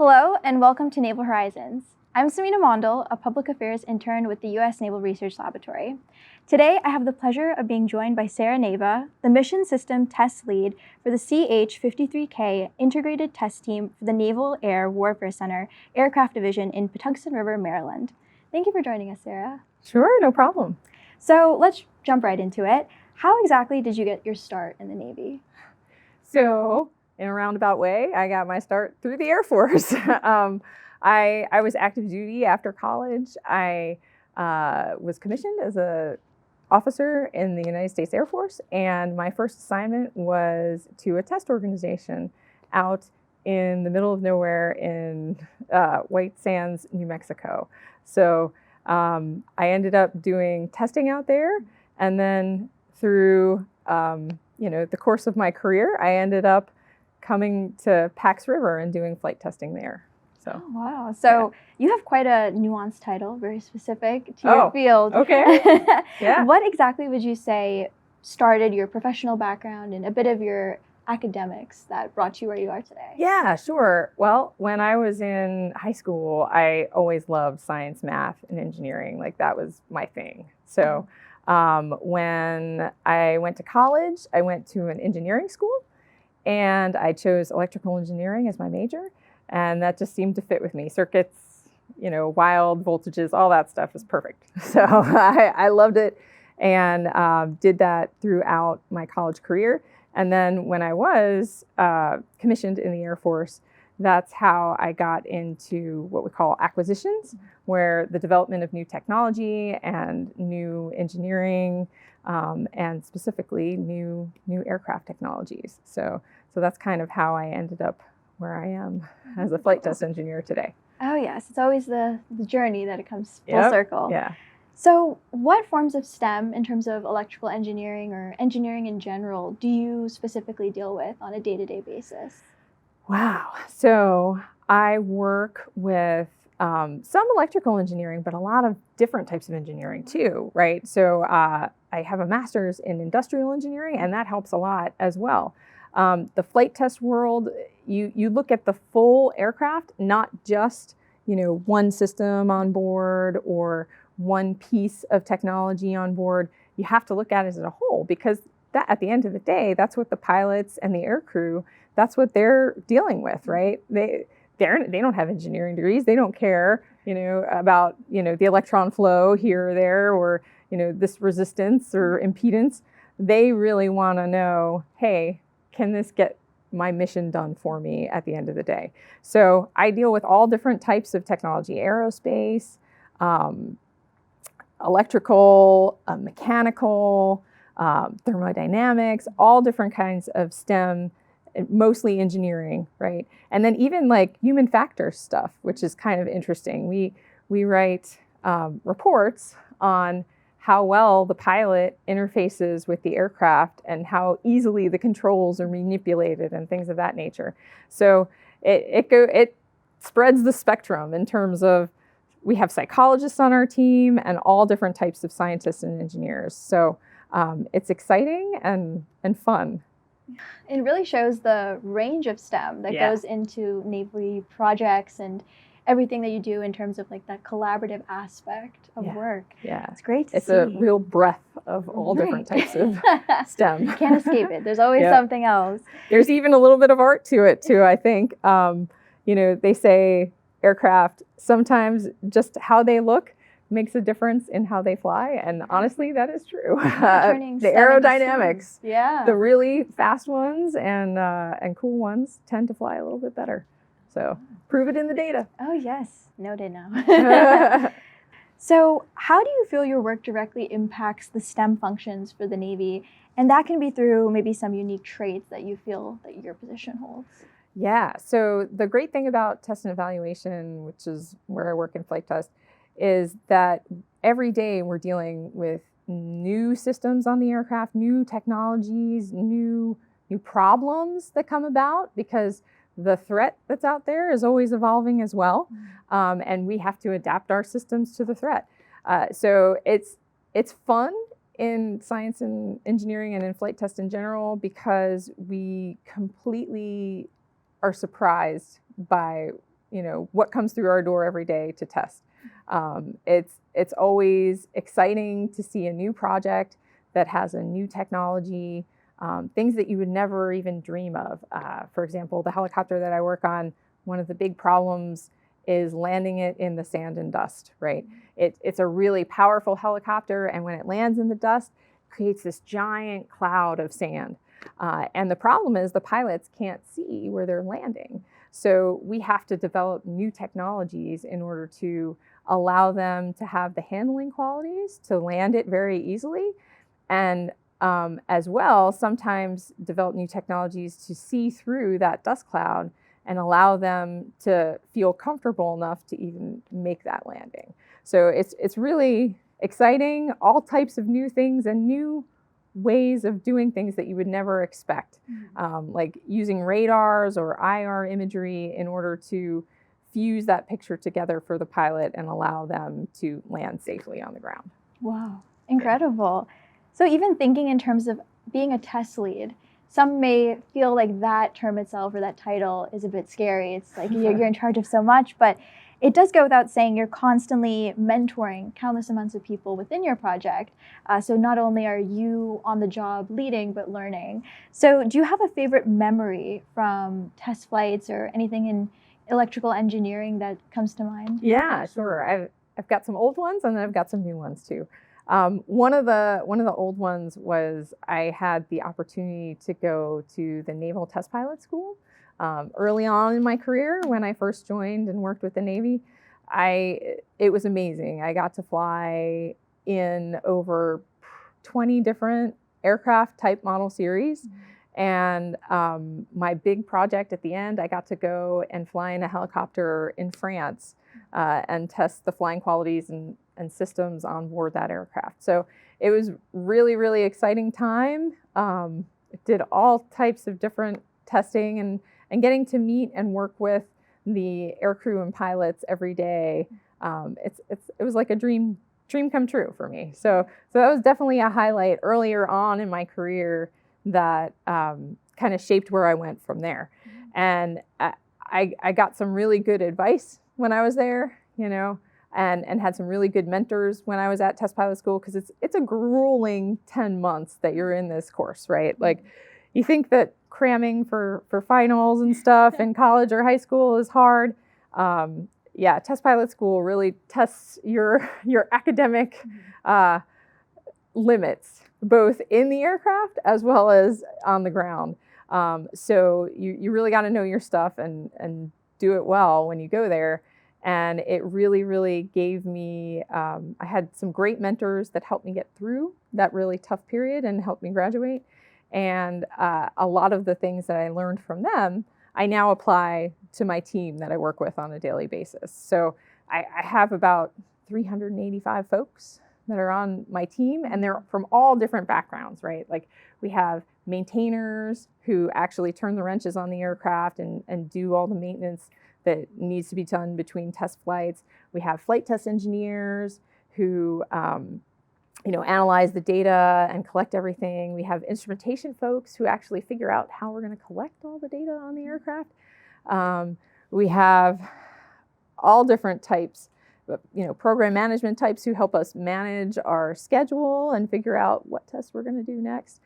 Hello and welcome to Naval Horizons. I'm Samina Mondal, a public affairs intern with the U.S. Naval Research Laboratory. Today, I have the pleasure of being joined by Sarah Naiva, the Mission System Test Lead for the CH-53K Integrated Test Team for the Naval Air Warfare Center Aircraft Division in Patuxent River, Maryland. Thank you for joining us, Sarah. Sure, no problem. So let's jump right into it. How exactly did you get your start in the Navy? So, in a roundabout way, I got my start through the Air Force. I was active duty after college. I was commissioned as an officer in the United States Air Force, and my first assignment was to a test organization out in the middle of nowhere in White Sands, New Mexico. So I ended up doing testing out there, and then through the course of my career, I ended up coming to Pax River and doing flight testing there. So, oh, wow. So you have quite a nuanced title, very specific to your field. Okay. Yeah. What exactly would you say started your professional background and a bit of your academics that brought you where you are today? Yeah, sure. Well, when I was in high school, I always loved science, math, and engineering. Like that was my thing. So when I went to college, I went to an engineering school and I chose electrical engineering as my major. And that just seemed to fit with me. Circuits, wild voltages, all that stuff was perfect. So I loved it and did that throughout my college career. And then when I was commissioned in the Air Force, that's how I got into what we call acquisitions, where the development of new technology and new engineering and specifically new aircraft technologies. So that's kind of how I ended up where I am as a flight test engineer today. Oh yes, it's always the journey that it comes full circle. Yeah. So what forms of STEM in terms of electrical engineering or engineering in general do you specifically deal with on a day-to-day basis? Wow. So I work with some electrical engineering, but a lot of different types of engineering too, right? So I have a master's in industrial engineering, and that helps a lot as well. The flight test world, you look at the full aircraft, not just one system on board or one piece of technology on board. You have to look at it as a whole, because that, at the end of the day, that's what the pilots and the air crew, that's what they're dealing with, right? They don't have engineering degrees. They don't care, about the electron flow here or there, or this resistance or impedance. They really want to know, hey, can this get my mission done for me at the end of the day? So I deal with all different types of technology: aerospace, electrical, mechanical, thermodynamics, all different kinds of STEM, mostly engineering, right? And then even like human factor stuff, which is kind of interesting. We write reports on how well the pilot interfaces with the aircraft and how easily the controls are manipulated and things of that nature. So it spreads the spectrum in terms of, we have psychologists on our team and all different types of scientists and engineers. So it's exciting and fun. It really shows the range of STEM that goes into Navy projects and everything that you do in terms of like that collaborative aspect of work. Yeah. It's great to see. It's a real breadth of all different types of STEM. You can't escape it. There's always something else. There's even a little bit of art to it too, I think. They say aircraft, sometimes just how they look makes a difference in how they fly. And honestly, that is true. The aerodynamics, the really fast ones and cool ones tend to fly a little bit better. So prove it in the data. Oh yes, noted now. So how do you feel your work directly impacts the STEM functions for the Navy? And that can be through maybe some unique traits that you feel that your position holds. Yeah, so the great thing about test and evaluation, which is where I work in flight test, is that every day we're dealing with new systems on the aircraft, new technologies, new problems that come about, because the threat that's out there is always evolving as well, and we have to adapt our systems to the threat. So it's fun in science and engineering and in flight test in general, because we completely are surprised by what comes through our door every day to test. It's always exciting to see a new project that has a new technology, things that you would never even dream of. For example, the helicopter that I work on, one of the big problems is landing it in the sand and dust, right? It's a really powerful helicopter, and when it lands in the dust, it creates this giant cloud of sand. And the problem is the pilots can't see where they're landing. So we have to develop new technologies in order to allow them to have the handling qualities to land it very easily. And as well, sometimes develop new technologies to see through that dust cloud and allow them to feel comfortable enough to even make that landing. So it's really exciting, all types of new things and new ways of doing things that you would never expect, like using radars or IR imagery in order to fuse that picture together for the pilot and allow them to land safely on the ground. Wow, incredible. So even thinking in terms of being a test lead, some may feel like that term itself or that title is a bit scary. It's like you're in charge of so much, but it does go without saying you're constantly mentoring countless amounts of people within your project. So not only are you on the job leading, but learning. So do you have a favorite memory from test flights or anything in electrical engineering that comes to mind? Yeah, sure. I've got some old ones and then I've got some new ones too. One of the old ones was I had the opportunity to go to the Naval Test Pilot School. Early on in my career, when I first joined and worked with the Navy, it was amazing. I got to fly in over 20 different aircraft type model series. And my big project at the end, I got to go and fly in a helicopter in France and test the flying qualities and systems on board that aircraft. So it was really, really exciting time. It did all types of different testing and getting to meet and work with the aircrew and pilots every day. It was like a dream come true for me. So that was definitely a highlight earlier on in my career that kind of shaped where I went from there. And I got some really good advice when I was there, and had some really good mentors when I was at test pilot school, because it's a grueling 10 months that you're in this course, right? Like, you think that cramming for finals and stuff in college or high school is hard. Test pilot school really tests your academic limits, both in the aircraft as well as on the ground. So you really got to know your stuff and do it well when you go there. And it really, really gave me, I had some great mentors that helped me get through that really tough period and helped me graduate. And a lot of the things that I learned from them, I now apply to my team that I work with on a daily basis. So I have about 385 folks that are on my team, and they're from all different backgrounds, right? Like, we have maintainers who actually turn the wrenches on the aircraft and do all the maintenance that needs to be done between test flights. We have flight test engineers who analyze the data and collect everything. We have instrumentation folks who actually figure out how we're going to collect all the data on the aircraft. We have all different types, program management types who help us manage our schedule and figure out what tests we're going to do next.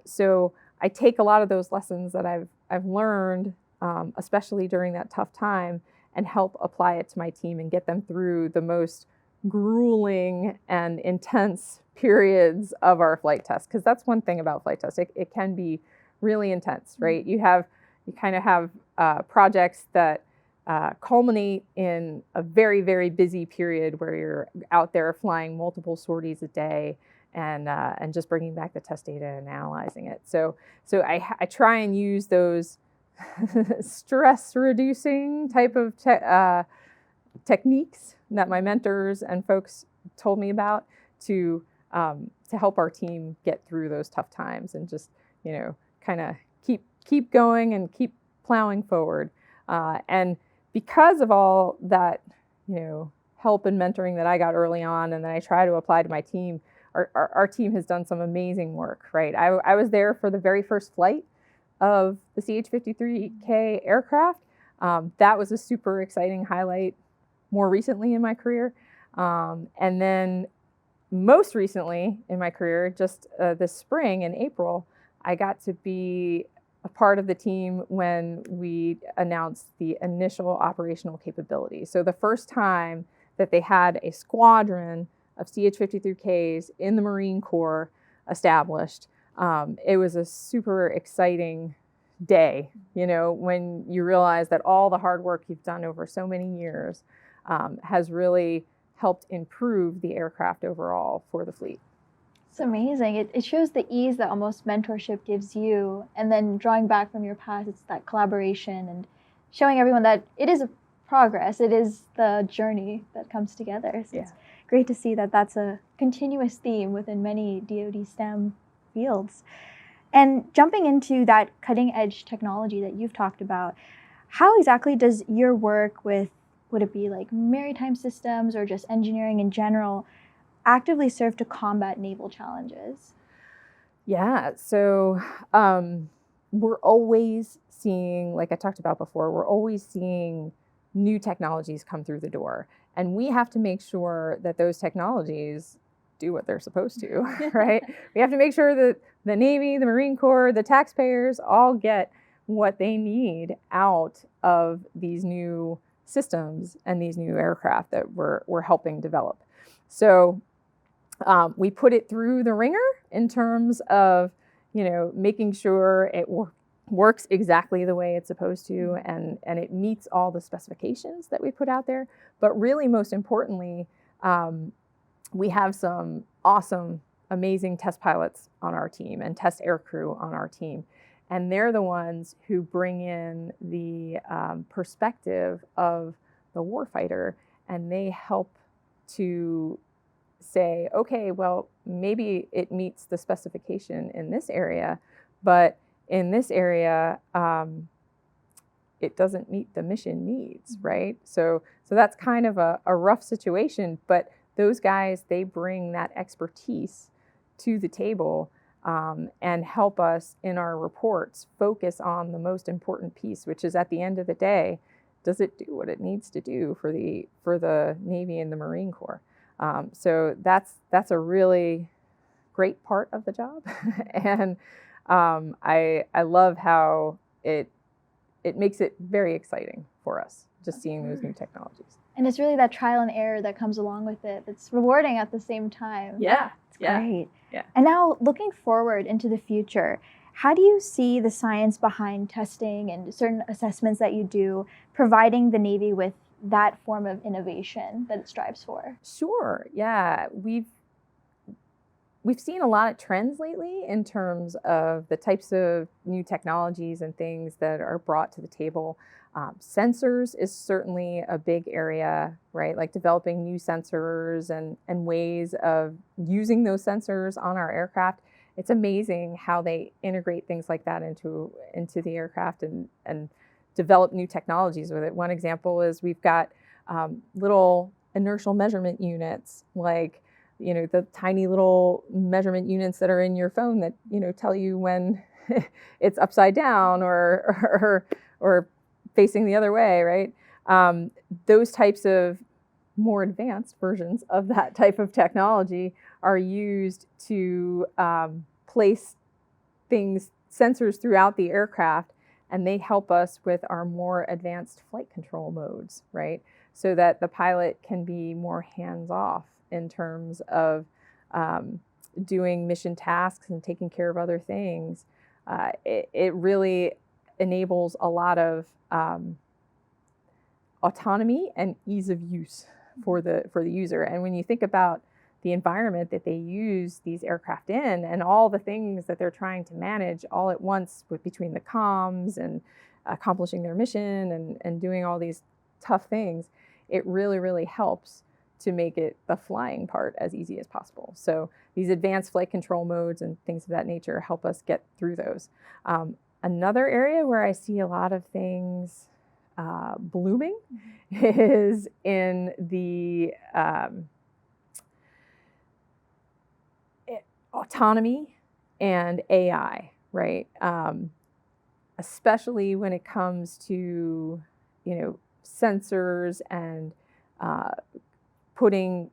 So I take a lot of those lessons that I've learned, especially during that tough time, and help apply it to my team and get them through the most grueling and intense periods of our flight test. Because that's one thing about flight tests. It can be really intense, right? You kind of have projects that culminate in a very, very busy period where you're out there flying multiple sorties a day and just bringing back the test data and analyzing it. So I try and use those stress reducing type of techniques that my mentors and folks told me about to help our team get through those tough times and just kind of keep going and keep plowing forward. And because of all that help and mentoring that I got early on, and then I try to apply to my team, our team has done some amazing work. Right, I was there for the very first flight of the CH-53K aircraft. That was a super exciting highlight more recently in my career. And then most recently in my career, just this spring in April, I got to be a part of the team when we announced the initial operational capability. So the first time that they had a squadron of CH-53Ks in the Marine Corps established, it was a super exciting day, when you realize that all the hard work you've done over so many years has really helped improve the aircraft overall for the fleet. It's amazing. It shows the ease that almost mentorship gives you, and then drawing back from your past, it's that collaboration and showing everyone that it is a progress. It is the journey that comes together. So It's great to see that that's a continuous theme within many DoD STEM fields. And jumping into that cutting edge technology that you've talked about, how exactly does your work with, would it be like maritime systems or just engineering in general, actively serve to combat naval challenges? Yeah, so we're always seeing, like I talked about before, we're always seeing new technologies come through the door. And we have to make sure that those technologies do what they're supposed to, right? We have to make sure that the Navy, the Marine Corps, the taxpayers all get what they need out of these new systems and these new aircraft that we're helping develop. So we put it through the ringer in terms of, making sure it works exactly the way it's supposed to, and it meets all the specifications that we put out there. But really, most importantly, we have some awesome, amazing test pilots on our team and test aircrew on our team. And they're the ones who bring in the perspective of the warfighter, and they help to say, okay, well, maybe it meets the specification in this area, but in this area, it doesn't meet the mission needs, right? So that's kind of a rough situation, but those guys, they bring that expertise to the table and help us in our reports focus on the most important piece, which is at the end of the day, does it do what it needs to do for the Navy and the Marine Corps? So that's a really great part of the job, and I love how it makes it very exciting for us just seeing those new technologies. And it's really that trial and error that comes along with it that's rewarding at the same time. Yeah. It's great. Yeah. And now looking forward into the future, how do you see the science behind testing and certain assessments that you do providing the Navy with that form of innovation that it strives for? Sure. Yeah. We've seen a lot of trends lately in terms of the types of new technologies and things that are brought to the table. Sensors is certainly a big area, right? Like developing new sensors and ways of using those sensors on our aircraft. It's amazing how they integrate things like that into the aircraft and develop new technologies with it. One example is we've got little inertial measurement units, like the tiny little measurement units that are in your phone that tell you when it's upside down or facing the other way, right? Those types of more advanced versions of that type of technology are used to place sensors throughout the aircraft, and they help us with our more advanced flight control modes, right? So that the pilot can be more hands-off in terms of doing mission tasks and taking care of other things. It really enables a lot of autonomy and ease of use for the user. And when you think about the environment that they use these aircraft in and all the things that they're trying to manage all at once between the comms and accomplishing their mission and doing all these tough things, it really, really helps to make it the flying part as easy as possible. So these advanced flight control modes and things of that nature help us get through those. Another area where I see a lot of things blooming is in the autonomy and AI, right? Especially when it comes to sensors and putting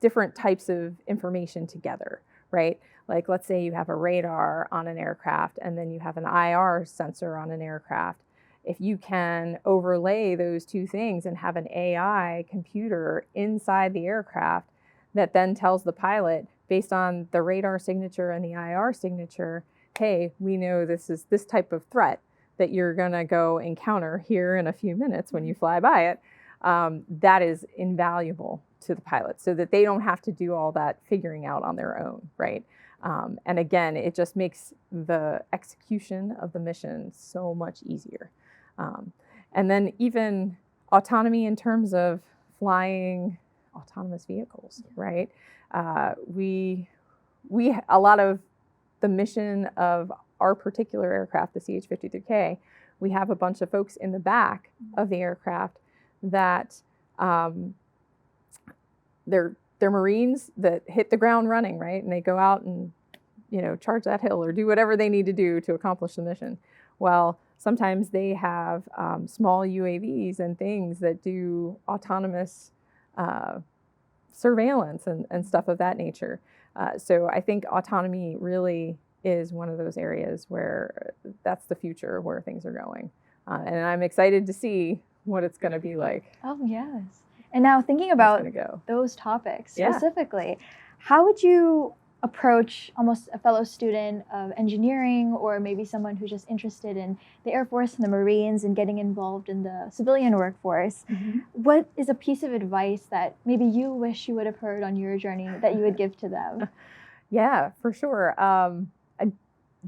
different types of information together, right? Like, let's say you have a radar on an aircraft and then you have an IR sensor on an aircraft. If you can overlay those two things and have an AI computer inside the aircraft that then tells the pilot, based on the radar signature and the IR signature, hey, we know this is this type of threat that you're going to go encounter here in a few minutes when you fly by it, that is invaluable to the pilot so that they don't have to do all that figuring out on their own, right? And again, it just makes the execution of the mission so much easier. And then even autonomy in terms of flying autonomous vehicles, right? A lot of the mission of our particular aircraft, the CH-53K, we have a bunch of folks in the back of the aircraft that they're Marines that hit the ground running, right? And they go out and, charge that hill or do whatever they need to do to accomplish the mission. Well, sometimes they have small UAVs and things that do autonomous surveillance and stuff of that nature. So I think autonomy really is one of those areas where that's the future where things are going. And I'm excited to see what it's going to be like. Oh, yes. And now thinking about those topics specifically, how would you approach almost a fellow student of engineering, or maybe someone who's just interested in the Air Force and the Marines and getting involved in the civilian workforce? Mm-hmm. What is a piece of advice that maybe you wish you would have heard on your journey that you would give to them? Yeah, for sure.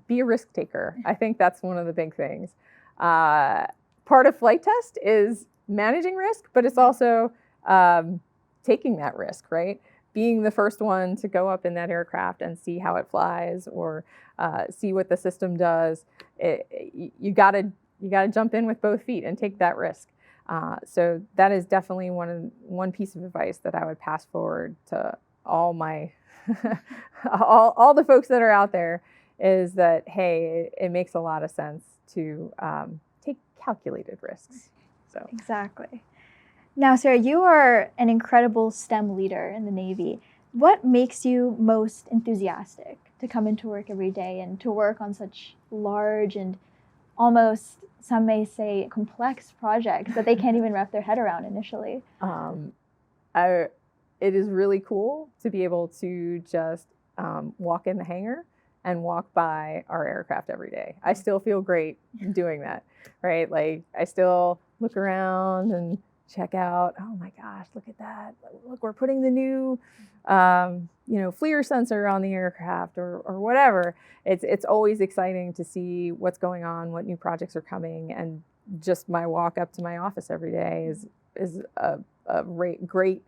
Be a risk taker. I think that's one of the big things. Part of flight test is managing risk, but it's also taking that risk, right? Being the first one to go up in that aircraft and see how it flies, or see what the system does. You gotta jump in with both feet and take that risk. So that is definitely one piece of advice that I would pass forward to all my all the folks that are out there, is that, hey, it makes a lot of sense to take calculated risks. So exactly. Now, Sarah, you are an incredible STEM leader in the Navy. What makes you most enthusiastic to come into work every day and to work on such large and almost, some may say, complex projects that they can't even wrap their head around initially? It is really cool to be able to just walk in the hangar and walk by our aircraft every day. I still feel great doing that, right? Like, I still look around and check out, oh my gosh, look at that. Look, we're putting the new, FLIR sensor on the aircraft, or whatever. It's always exciting to see what's going on, what new projects are coming, and just my walk up to my office every day is a great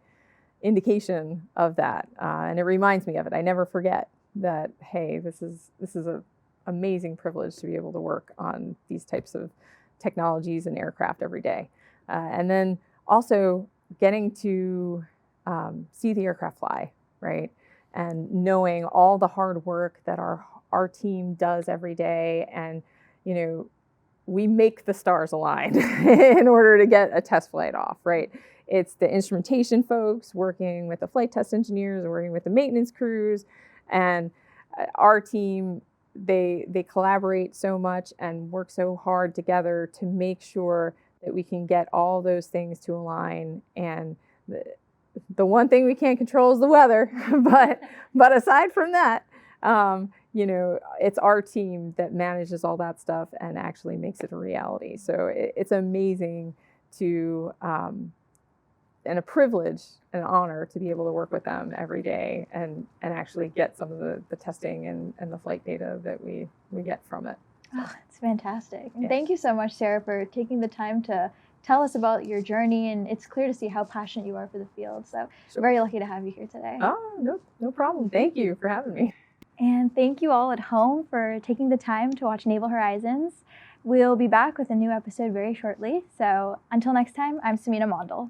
indication of that, and it reminds me of it. I never forget that, hey, this is an amazing privilege to be able to work on these types of technologies and aircraft every day. And then also getting to see the aircraft fly, right? And knowing all the hard work that our team does every day, and we make the stars align in order to get a test flight off, right? It's the instrumentation folks working with the flight test engineers, working with the maintenance crews, and our team, they collaborate so much and work so hard together to make sure that we can get all those things to align. And the one thing we can't control is the weather, but aside from that, it's our team that manages all that stuff and actually makes it a reality. So it's amazing to, and a privilege and an honor to be able to work with them every day and actually get some of the testing and the flight data that we get from it. Oh, it's fantastic. And thank you so much, Sarah, for taking the time to tell us about your journey. And it's clear to see how passionate you are for the field. So I'm very lucky to have you here today. Oh, no problem. Thank you for having me. And thank you all at home for taking the time to watch Naval Horizons. We'll be back with a new episode very shortly. So until next time, I'm Samina Mondal.